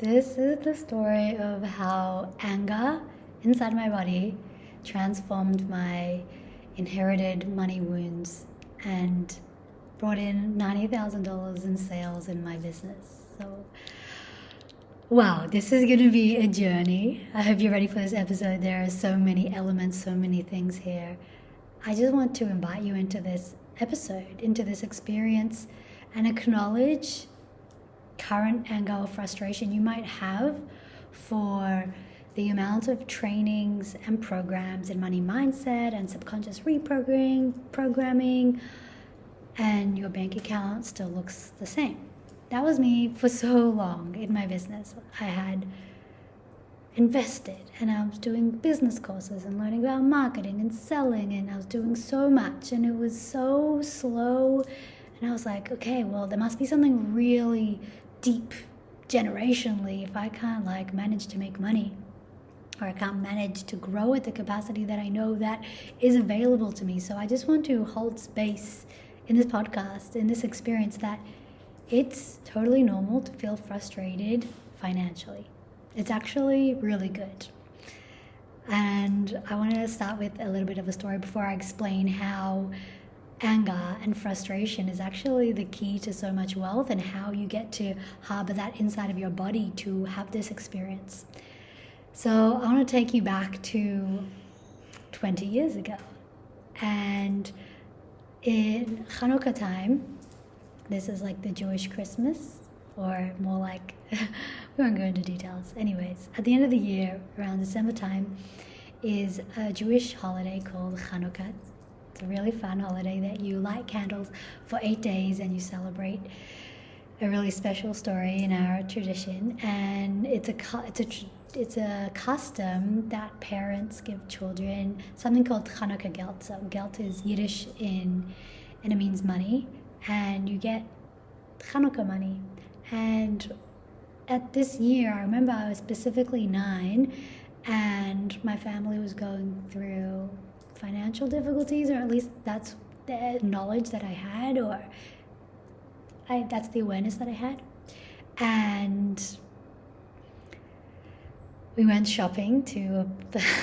This is the story of how anger inside my body transformed my inherited money wounds and brought in $90,000 in sales in my business. So, wow, this is going to be a journey. I hope you're ready for this episode. There are so many elements, so many things here. I just want to invite you into this episode, into this experience, and acknowledge current anger or frustration you might have for the amount of trainings and programs in money mindset and subconscious reprogramming, and your bank account still looks the same. That was me for so long in my business. I had invested and I was doing business courses and learning about marketing and selling, and I was doing so much and it was so slow, and I was like, okay, well, there must be something really deep generationally if I can't manage to make money, or I can't manage to grow at the capacity that I know that is available to me. So I just want to hold space in this podcast, in this experience, that it's totally normal to feel frustrated financially. It's actually really good. And I want to start with a little bit of a story before I explain how anger and frustration is actually the key to so much wealth, and how you get to harbor that inside of your body to have this experience. So I want to take you back to 20 years ago. And in Hanukkah time, this is like the Jewish Christmas, or more like, we won't go into details. Anyways, at the end of the year, around December time, is a Jewish holiday called Hanukkah. It's a really fun holiday that you light candles for 8 days and you celebrate a really special story in our tradition. And it's a custom that parents give children something called Hanukkah gelt. So gelt is Yiddish and it means money, and you get Hanukkah money. And at this year, I remember I was specifically 9, and my family was going through financial difficulties, or at least that's the knowledge that I had, or that's the awareness that I had. And we went shopping to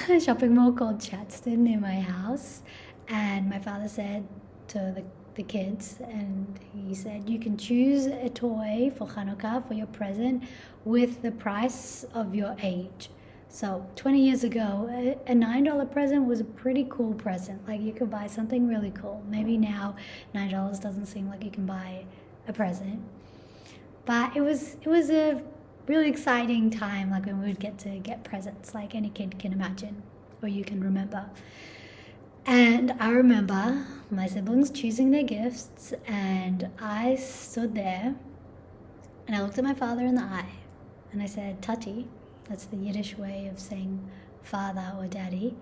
a shopping mall called Chatston near my house, and my father said to the kids, and he said, you can choose a toy for Hanukkah for your present with the price of your age. So 20 years ago, a $9 present was a pretty cool present. Like, you could buy something really cool. Maybe now $9 doesn't seem like you can buy a present, but it was a really exciting time, like when we would get to get presents, like any kid can imagine or you can remember. And I remember my siblings choosing their gifts, and I stood there and I looked at my father in the eye and I said, Tati. That's the Yiddish way of saying father or daddy.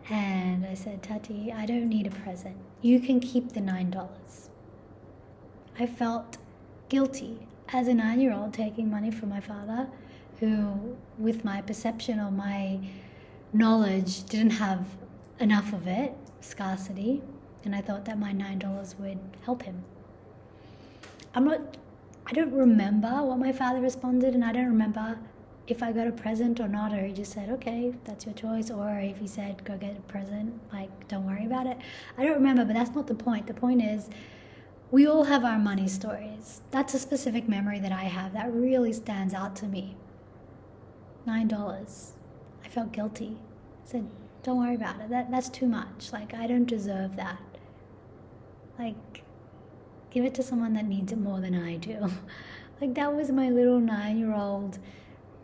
And I said, Tati, I don't need a present. You can keep the $9. I felt guilty as a 9-year-old taking money from my father, who, with my perception or my knowledge, didn't have enough of it, scarcity, and I thought that my $9 would help him. I don't remember what my father responded, and I don't remember if I got a present or not, or he just said, okay, that's your choice, or if he said, go get a present, like, don't worry about it. I don't remember, but that's not the point. The point is, we all have our money stories. That's a specific memory that I have that really stands out to me. $9. I felt guilty. I said, don't worry about it. That's too much. Like, I don't deserve that. Like, give it to someone that needs it more than I do. Like, that was my little 9-year-old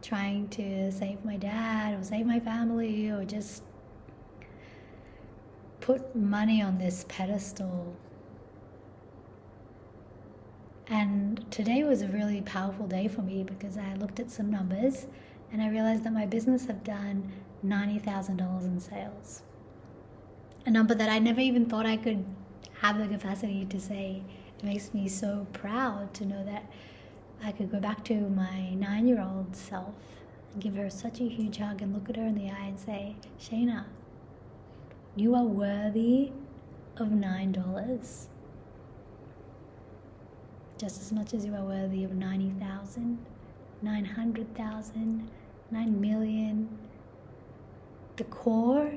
trying to save my dad or save my family, or just put money on this pedestal. And today was a really powerful day for me, because I looked at some numbers and I realized that my business have done $90,000 in sales. A number that I never even thought I could have the capacity to say. It makes me so proud to know that I could go back to my 9-year-old self and give her such a huge hug and look at her in the eye and say, Shayna, you are worthy of $9 just as much as you are worthy of 90,000 900,000, 9 million. The core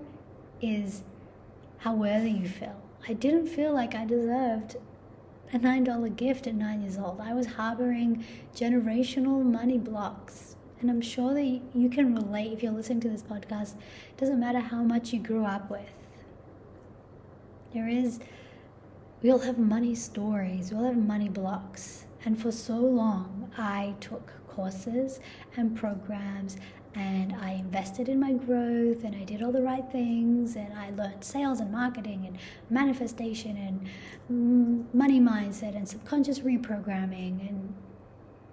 is how worthy you feel. I didn't feel like I deserved a $9 gift at 9 years old. I was harboring generational money blocks. And I'm sure that you can relate if you're listening to this podcast. It doesn't matter how much you grew up with. We all have money stories, we all have money blocks. And for so long, I took courses and programs and I invested in my growth and I did all the right things and I learned sales and marketing and manifestation and money mindset and subconscious reprogramming, and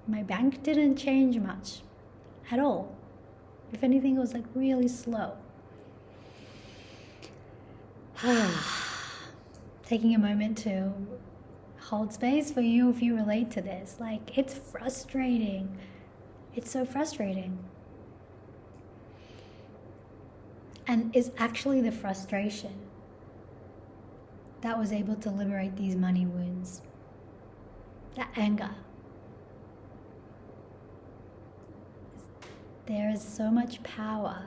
my bank didn't change much at all. If anything, it was like really slow. Taking a moment to hold space for you if you relate to this. Like, it's frustrating. It's so frustrating. And it's actually the frustration that was able to liberate these money wounds. That anger. There is so much power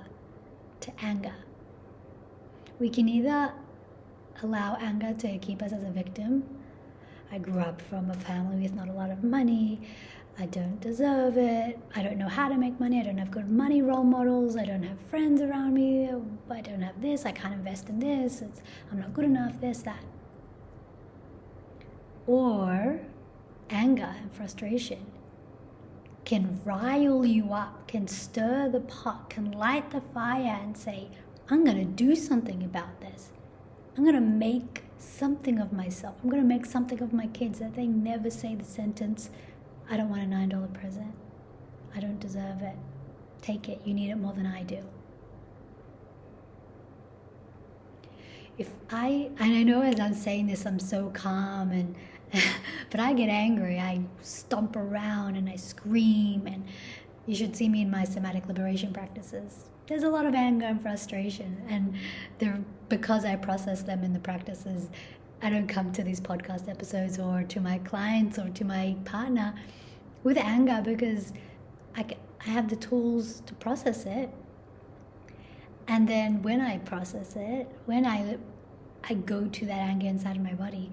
to anger. We can either allow anger to keep us as a victim. I grew up from a family with not a lot of money. I don't deserve it. I don't know how to make money. I don't have good money role models. I don't have friends around me. I don't have this. I can't invest in this. I'm not good enough, this, that. Or anger and frustration can rile you up, can stir the pot, can light the fire and say, I'm going to do something about this. I'm going to make something of myself. I'm going to make something of my kids, that they never say the sentence, I don't want a $9 present. I don't deserve it. Take it. You need it more than I do. And I know as I'm saying this, I'm so calm, but I get angry. I stomp around and I scream, and you should see me in my somatic liberation practices. There's a lot of anger and frustration, and because I process them in the practices, I don't come to these podcast episodes or to my clients or to my partner with anger, because I have the tools to process it. And then when I process it, when I go to that anger inside of my body,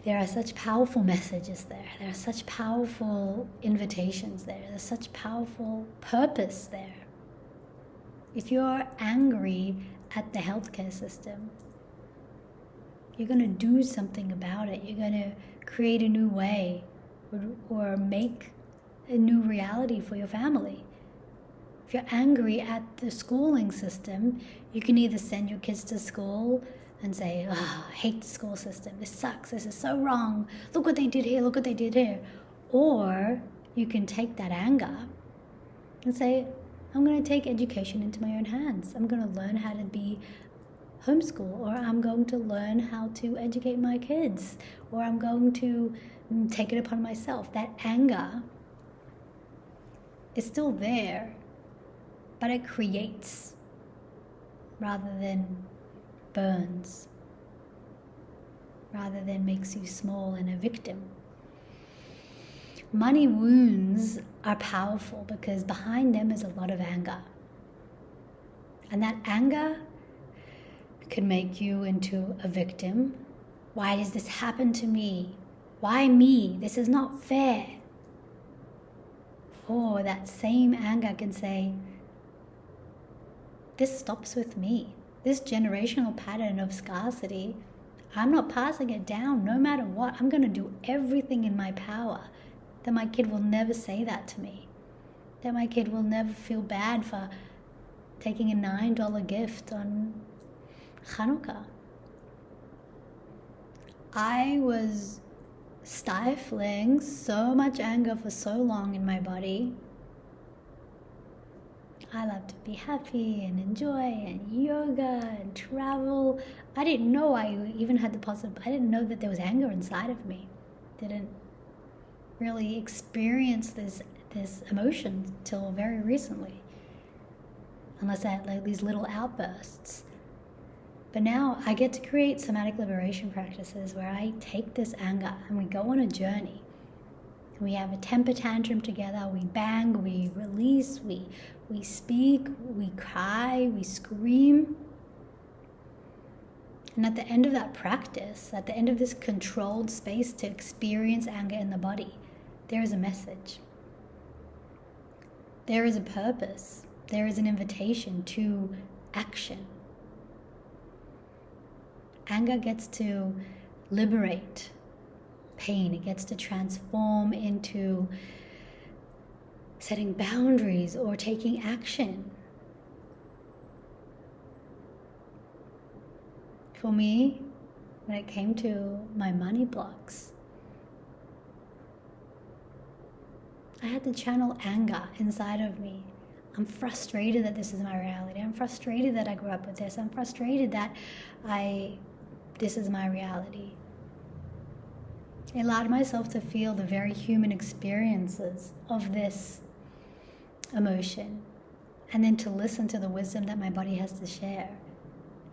there are such powerful messages there. There are such powerful invitations there. There's such powerful purpose there. If you're angry at the healthcare system, you're going to do something about it. You're going to create a new way or make a new reality for your family. If you're angry at the schooling system, you can either send your kids to school and say, I hate the school system. This sucks. This is so wrong. Look what they did here. Look what they did here. Or you can take that anger and say, I'm going to take education into my own hands. I'm going to learn how to be homeschool, or I'm going to learn how to educate my kids, or I'm going to take it upon myself. That anger is still there, but it creates rather than burns, rather than makes you small and a victim. Money wounds are powerful because behind them is a lot of anger. And that anger could make you into a victim. Why does this happen to me? Why me? This is not fair. Or that same anger can say, this stops with me. This generational pattern of scarcity, I'm not passing it down no matter what. I'm going to do everything in my power that my kid will never say that to me. That my kid will never feel bad for taking a $9 gift on Hanukkah. I was stifling so much anger for so long in my body. I love to be happy and enjoy and yoga and travel. I didn't know I even had I didn't know that there was anger inside of me. Didn't really experience this emotion till very recently, unless I had like these little outbursts. But now I get to create somatic liberation practices where I take this anger and we go on a journey. We have a temper tantrum together. We bang, we release, we speak, we cry, we scream. And at the end of that practice, at the end of this controlled space to experience anger in the body, there is a message. There is a purpose. There is an invitation to action. Anger gets to liberate pain. It gets to transform into setting boundaries or taking action. For me, when it came to my money blocks, I had to channel anger inside of me. I'm frustrated that this is my reality. I'm frustrated that I grew up with this. I'm frustrated that this is my reality. I allowed myself to feel the very human experiences of this emotion, and then to listen to the wisdom that my body has to share.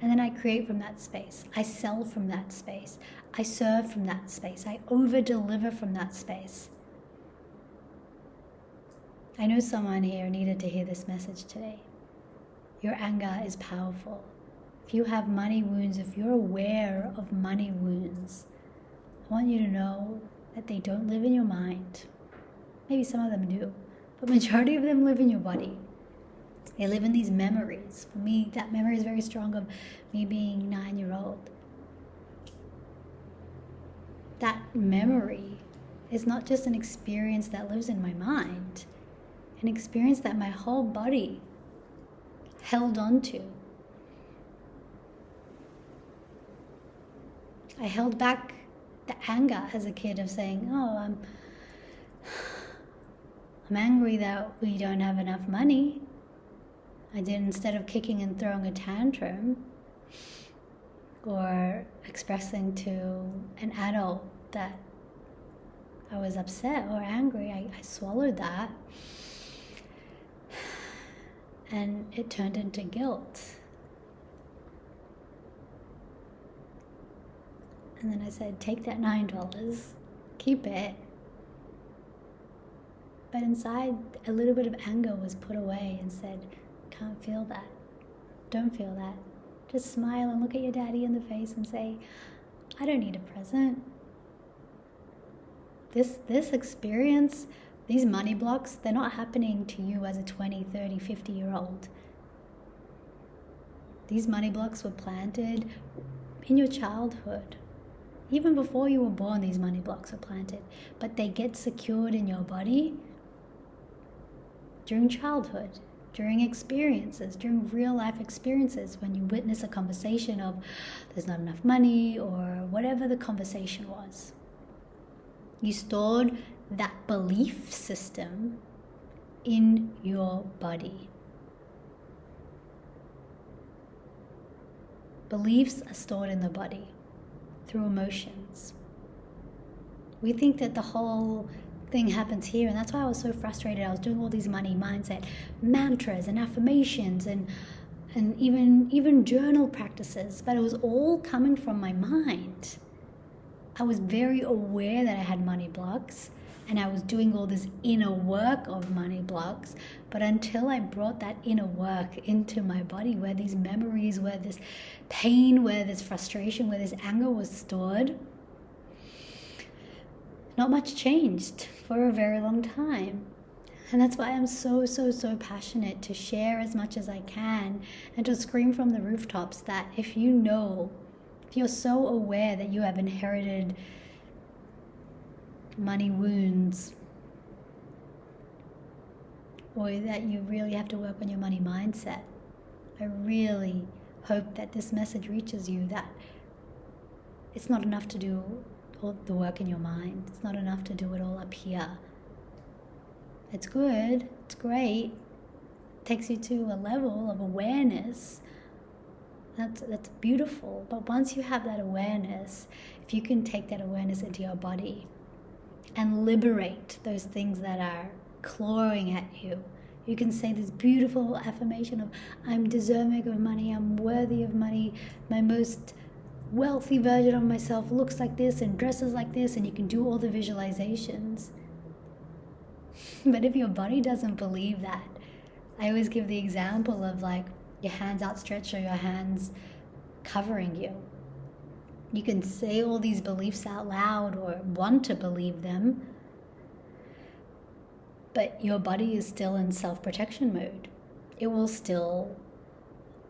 And then I create from that space. I sell from that space. I serve from that space. I over-deliver from that space. I know someone here needed to hear this message today. Your anger is powerful. If you have money wounds, if you're aware of money wounds, I want you to know that they don't live in your mind. Maybe some of them do, but majority of them live in your body. They live in these memories. For me, that memory is very strong of me being 9-year-old. That memory is not just an experience that lives in my mind, an experience that my whole body held on to. I held back the anger as a kid of saying, I'm angry that we don't have enough money. I did, instead of kicking and throwing a tantrum or expressing to an adult that I was upset or angry, I swallowed that, and it turned into guilt. And then I said, take that $9, keep it. But inside, a little bit of anger was put away and said, can't feel that. Don't feel that. Just smile and look at your daddy in the face and say, I don't need a present. This experience, these money blocks, they're not happening to you as a 20, 30, 50-year-old. These money blocks were planted in your childhood. Even before you were born, these money blocks were planted. But they get secured in your body during childhood, during experiences, during real life experiences, when you witness a conversation of there's not enough money or whatever the conversation was. You stored that belief system in your body. Beliefs are stored in the body through emotions. We think that the whole thing happens here, and that's why I was so frustrated. I was doing all these money mindset mantras and affirmations and even journal practices, but it was all coming from my mind. I was very aware that I had money blocks, and I was doing all this inner work of money blocks, but until I brought that inner work into my body, where these memories, where this pain, where this frustration, where this anger was stored, not much changed for a very long time. And that's why I'm so passionate to share as much as I can and to scream from the rooftops that if you're so aware that you have inherited money wounds, or that you really have to work on your money mindset, I really hope that this message reaches you, that it's not enough to do all the work in your mind. It's not enough to do it all up here. It's good, it's great, it takes you to a level of awareness. That's beautiful. But once you have that awareness, if you can take that awareness into your body and liberate those things that are clawing at you, you can say this beautiful affirmation of, I'm deserving of money, I'm worthy of money, my most wealthy version of myself looks like this and dresses like this, and you can do all the visualizations. But if your body doesn't believe that, I always give the example of like your hands outstretched or your hands covering you. You can say all these beliefs out loud or want to believe them, but your body is still in self-protection mode. It will still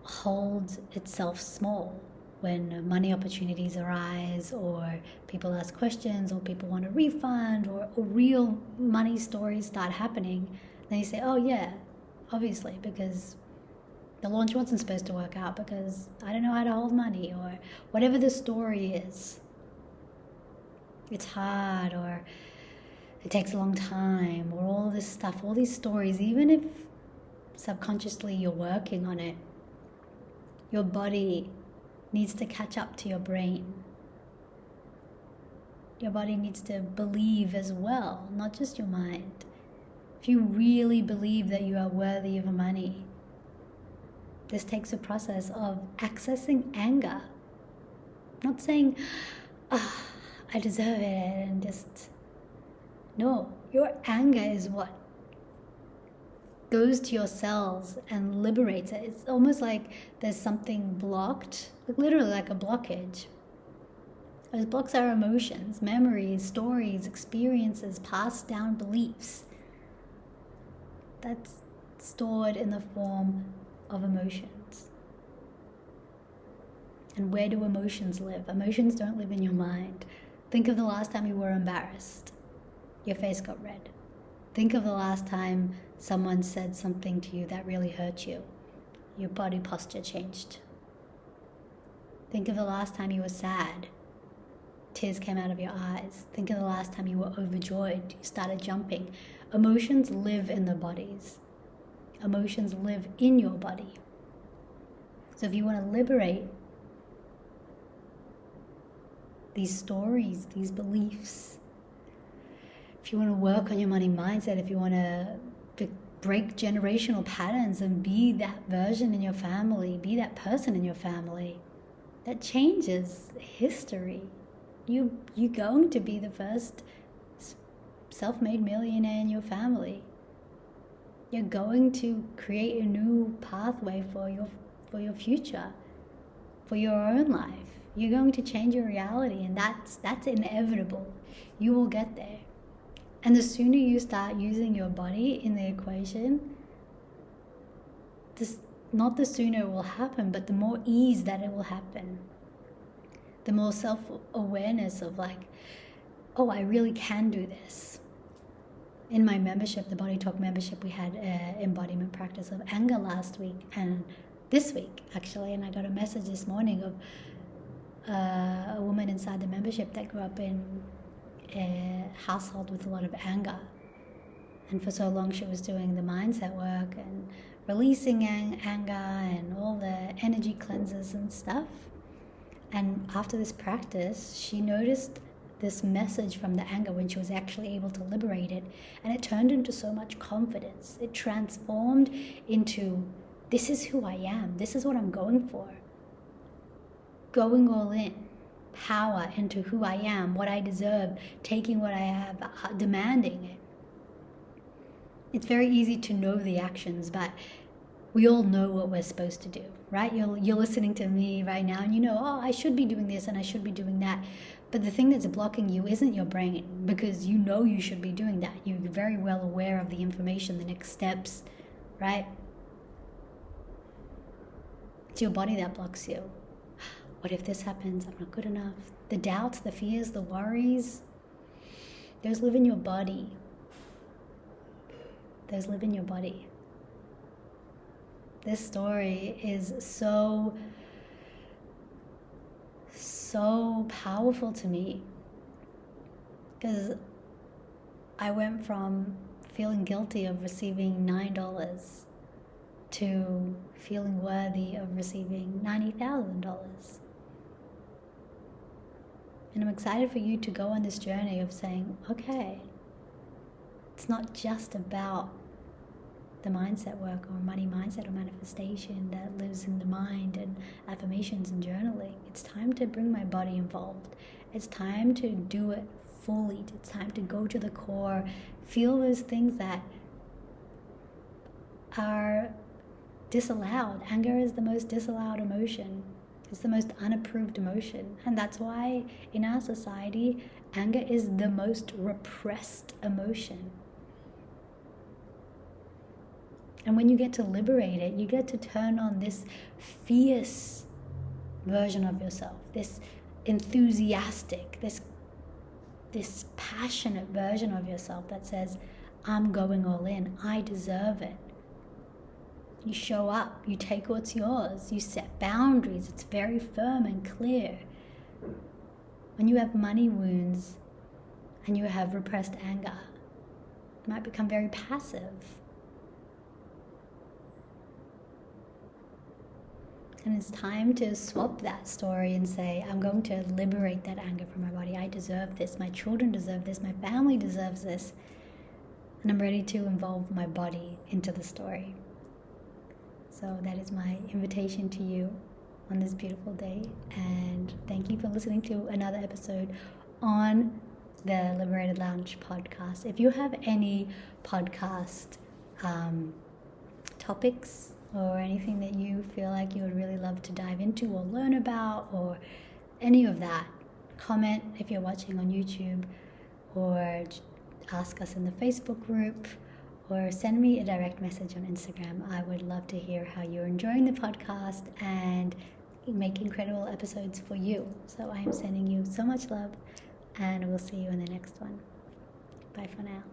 hold itself small when money opportunities arise, or people ask questions, or people want a refund, or real money stories start happening. Then you say, oh yeah, obviously, because the launch wasn't supposed to work out because I don't know how to hold money, or whatever the story is. It's hard, or it takes a long time, or all this stuff, all these stories. Even if subconsciously you're working on it, your body needs to catch up to your brain. Your body needs to believe as well, not just your mind. If you really believe that you are worthy of money, this takes a process of accessing anger. Not saying, I deserve it, and just, no, your anger is what goes to your cells and liberates it. It's almost like there's something blocked, like literally like a blockage. Those blocks are emotions, memories, stories, experiences, passed down beliefs. That's stored in the form of emotions. And where do emotions live? Emotions don't live in your mind. Think of the last time you were embarrassed. Your face got red. Think of the last time someone said something to you that really hurt you. Your body posture changed. Think of the last time you were sad. Tears came out of your eyes. Think of the last time you were overjoyed. You started jumping. Emotions live in the bodies. Emotions live in your body. So if you want to liberate these stories, these beliefs, if you want to work on your money mindset, if you want to break generational patterns and be that version in your family, be that person in your family, that changes history. You're going to be the first self-made millionaire in your family. You're going to create a new pathway for your future, for your own life. You're going to change your reality, and that's inevitable. You will get there. And the sooner you start using your body in the equation, not the sooner it will happen, but the more ease that it will happen. The more self-awareness of like, oh, I really can do this. In my membership, the Body Talk membership, we had an embodiment practice of anger last week and this week, actually. And I got a message this morning of a woman inside the membership that grew up in a household with a lot of anger. And for so long, she was doing the mindset work and releasing anger and all the energy cleanses and stuff. And after this practice, she noticed this message from the anger when she was actually able to liberate it. And it turned into so much confidence. It transformed into, this is who I am. This is what I'm going for. Going all in. Power into who I am, what I deserve, taking what I have, demanding it. It's very easy to know the actions, but we all know what we're supposed to do, right? You're listening to me right now and you know, oh, I should be doing this and I should be doing that. But the thing that's blocking you isn't your brain, because you know you should be doing that. You're very well aware of the information, the next steps, right? It's your body that blocks you. What if this happens? I'm not good enough. The doubts, the fears, the worries, those live in your body. Those live in your body. This story is so powerful to me, because I went from feeling guilty of receiving $9 to feeling worthy of receiving $90,000. And I'm excited for you to go on this journey of saying, okay, it's not just about the mindset work or money mindset or manifestation that lives in the mind and affirmations and journaling. It's time to bring my body involved. It's time to do it fully. It's time to go to the core, Feel those things that are disallowed. Anger is the most disallowed emotion. It's the most unapproved emotion. And that's why in our society, anger is the most repressed emotion. And when you get to liberate it, you get to turn on this fierce version of yourself, this enthusiastic, this passionate version of yourself that says, I'm going all in, I deserve it. You show up, you take what's yours, you set boundaries, it's very firm and clear. When you have money wounds and you have repressed anger, it might become very passive. And it's time to swap that story and say, I'm going to liberate that anger from my body. I deserve this. My children deserve this. My family deserves this. And I'm ready to involve my body into the story. So that is my invitation to you on this beautiful day. And thank you for listening to another episode on the Liberated Lounge podcast. If you have any podcast topics or anything that you feel like you would really love to dive into or learn about or any of that, comment if you're watching on YouTube, or ask us in the Facebook group, or send me a direct message on Instagram. I would love to hear how you're enjoying the podcast and make incredible episodes for you. So I am sending you so much love, and we'll see you in the next one. Bye for now.